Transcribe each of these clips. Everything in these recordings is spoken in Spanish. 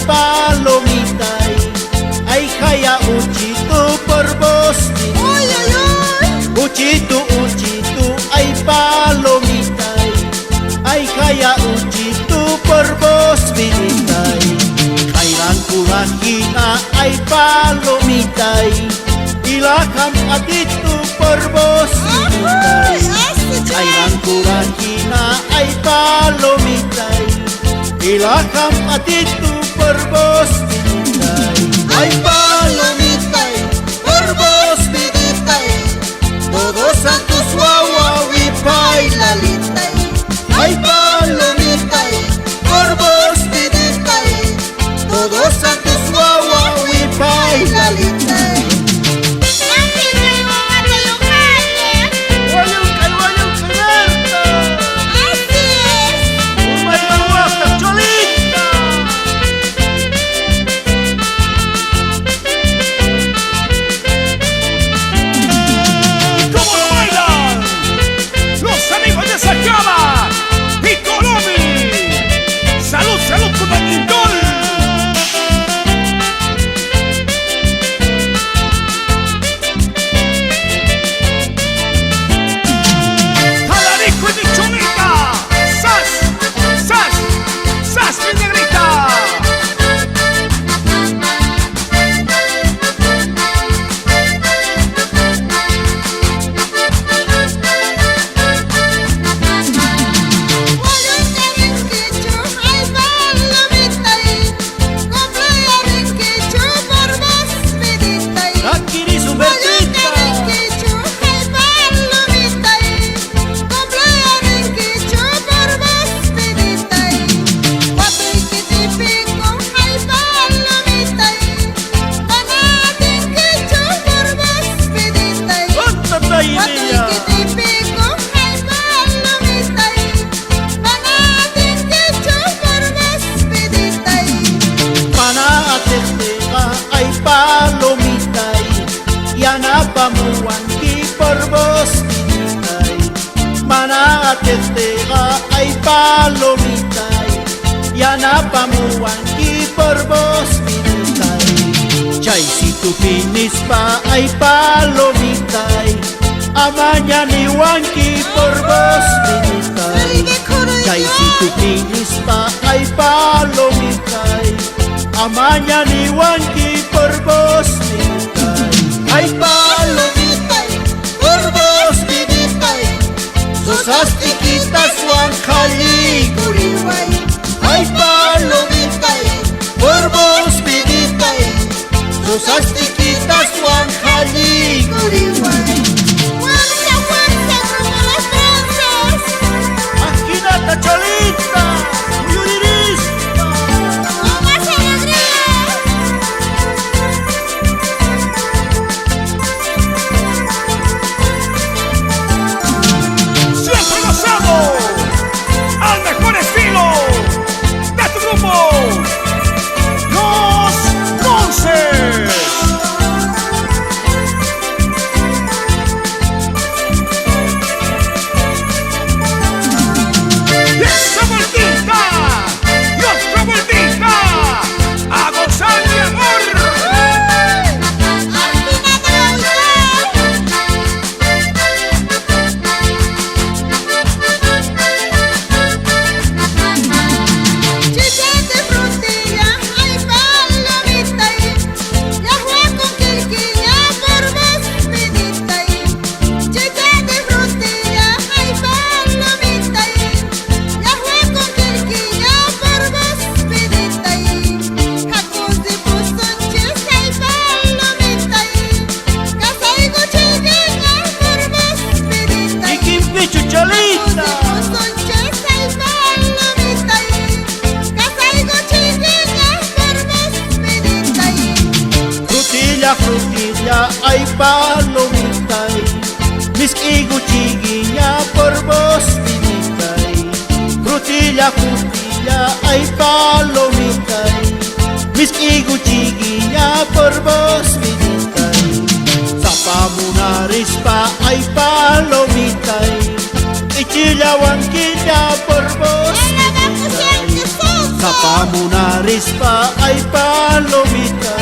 palomita, ay jaya uchito por vos. ¡Ay, ay, ay! Uchito, ay palomita, ay jaya uchito por vos, vinita. Kailan kurangina, ay palomita, y la campatito por vos, vinita. Kailan kurangina, ay palomita, y la campatito por vos, vinita. Ay palomita, por vos, vinita. Todos santos guau y bailalita. Ay palomita, por vos, vinita. Todos santos guau y bailalita. Pamuanki por vos, vinita. Mana atestega, ay palomita. Yana pamuanki por vos, vinita. Chay si tu finispa, ay palomita. Amañani wanki por vos, vinita. Chay si tu finispa, ay palomita. Amañani wanki por vos, vinita. Ay palomita, por vos, vinita. Sos astiquitas huancali guriway. Ay palomita, por vos, vinita. Sos astiquitas huancali guriway. ¡Fuerza, fuerza, como las danzas! Asquinata cholita, yuririspa. ¡Con más alegría! Al mejor estilo de tu grupo, Los Monces. Y esa vueltita, y otra vueltita, a gozar mi amor. Frutilla, ay palomita, mis iguchiguilla por vos, vinita. Frutilla, ay palomita, mis iguchiguilla por vos, vinita. Zapamunarispa, ay palomita, ichilla huanquilla por vos, vinita. Napamunarispa ay palomita,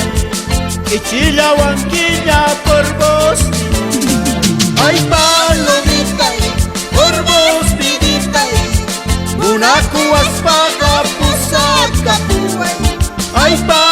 Ichillahuanquilla por vos. Ay palomita, por vos vidita, Munacuas paga pusaca puay. Ay palomita,